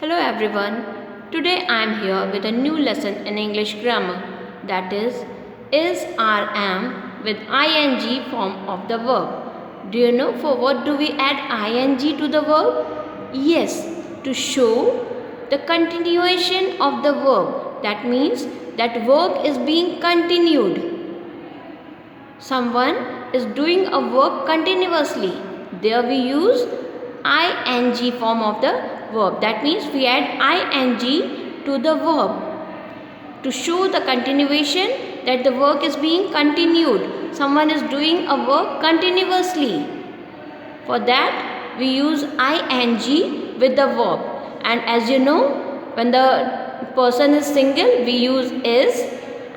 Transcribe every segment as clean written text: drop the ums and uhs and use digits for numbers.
Hello everyone. Today I am here with a new lesson in English grammar, that is RM with ing form of the verb. Do you know for what do we add ing to the verb? Yes, to show the continuation of the verb. That means that verb is being continued. Someone is doing a work continuously. There we use ing form of the verb. That means we add ing to the verb to show the continuation, that the work is being continued. Someone is doing a work continuously. For that we use ing with the verb. And as you know, when the person is single we use is,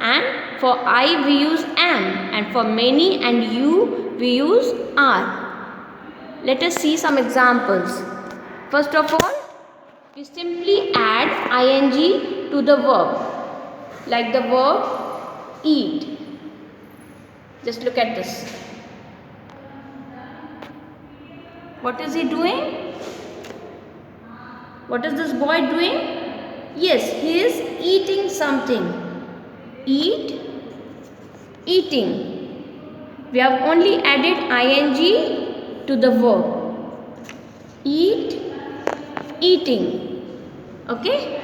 and for I we use am, and for many and you we use are. Let us see some examples. First of all, we simply add ing to the verb, like the verb eat. Just look at this. What is he doing? What is this boy doing? Yes, he is eating something. Eat, eating. We have only added ing to the verb. Eat, eating. Okay?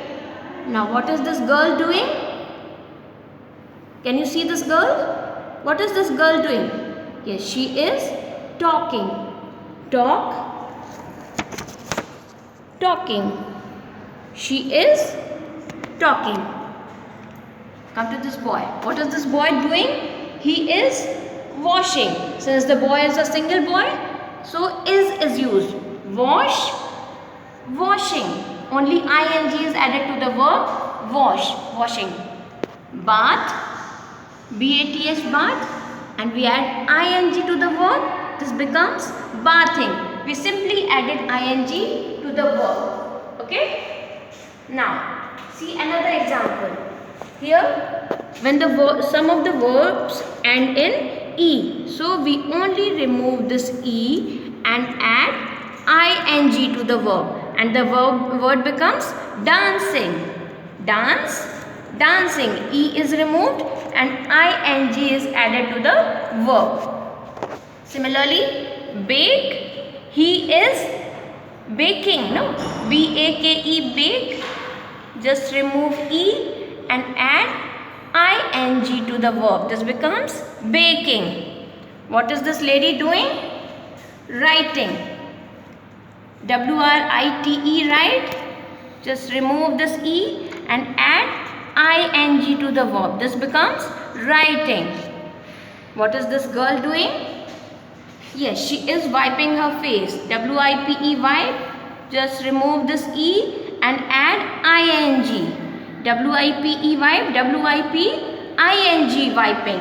Now what is this girl doing? Can you see this girl? What is this girl doing? Yes, she is talking. Talk, talking. She is talking. Come to this boy. What is this boy doing? He is washing. Since the boy is a single boy, so is used. Wash, washing. Only ing is added to the verb wash, washing. Bath, bath, bath, and we add ing to the verb. This becomes bathing. We simply added ing to the verb. Okay? Now, see another example. Here, when the some of the verbs end in e, so we only remove this e and add ing to the verb, and the word becomes dancing. Dance, dancing. E is removed and ing is added to the verb. Similarly, bake, he is baking. No, bake, bake. Just remove e and add ing to the verb. This becomes baking. What is this lady doing? Writing. write, write. Just remove this e and add ing to the verb. This becomes writing. What is this girl doing? Yes, she is wiping her face. wipe, wipe. Just remove this e and add ing. wipe, wipe, ing, wiping.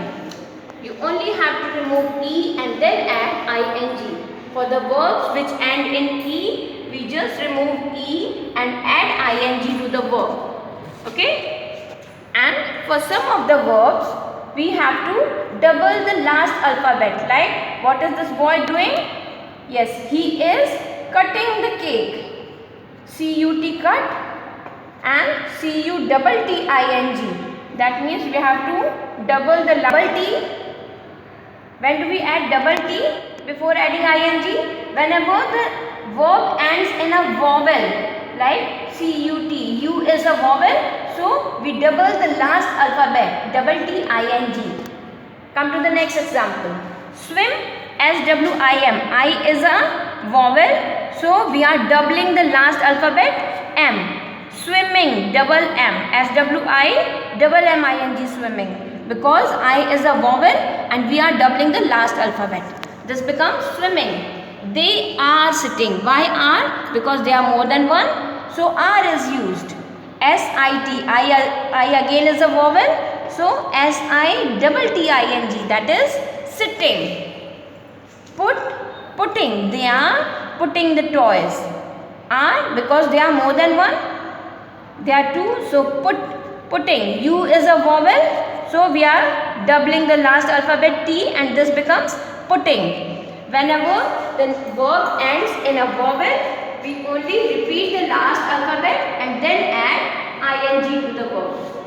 You only have to remove e and then add ing. For the verbs which end in e, we just remove e and add ing to the verb. Okay? And for some of the verbs, we have to double the last alphabet. Like, what is this boy doing? Yes, he is cutting the cake. C-U-T, cut, and C-U-T-T-I-N-G. That means we have to double the double T. When do we add double T before adding ing? Whenever the verb ends in a vowel, like C-U-T, U is a vowel. So, we double the last alphabet, double T-I-N-G. Come to the next example. Swim, S-W-I-M. I is a vowel. So, we are doubling the last alphabet, M. Swimming, double M. S-W-I, double M-I-N-G, swimming. Because I is a vowel and we are doubling the last alphabet. This becomes swimming. They are sitting. Why are? Because they are more than one. So, R is used. S-I-T, I again is a vowel. So, S-I-T-T-I-N-G, that is sitting. Putting, they are putting the toys. Are, because they are more than one. They are two, so putting. U is a vowel. So, we are doubling the last alphabet T and this becomes putting. Whenever the verb ends in a vowel, we only repeat the last alphabet ing with the verb.